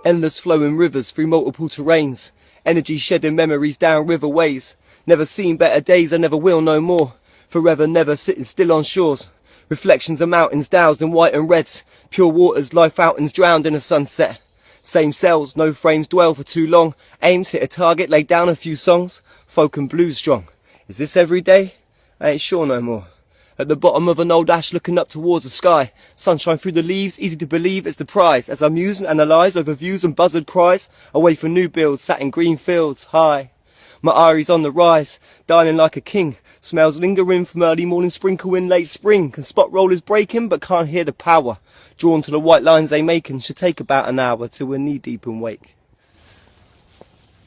Endless flowing rivers through multiple terrains. Energy shedding memories down riverways. Never seen better days, I never will no more. Forever never sitting still on shores. Reflections of mountains doused in white and reds. Pure waters, life fountains drowned in a sunset. Same cells, no frames dwell for too long. Aims, hit a target, lay down a few songs. Folk and blues strong. Is this every day? I ain't sure no more. At the bottom of an old ash looking up towards the sky. Sunshine through the leaves, easy to believe it's the prize. As I muse and analyse over views and buzzard cries. Away from new builds, sat in green fields, high. My eyes on the rise, dining like a king. Smells lingering from early morning sprinkle in late spring. Can spot rollers breaking but can't hear the power. Drawn to the white lines they making. Should take about an hour till we're knee deep in wake.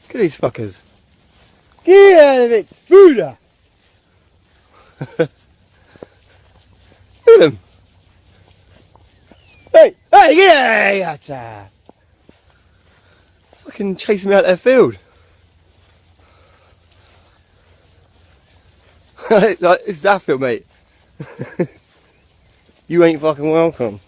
Look at these fuckers. Get out of it, Buddha! Look at them. Hey, hey, yeah! Fucking chasing me out their field. Like, this is our field, mate. You ain't fucking welcome.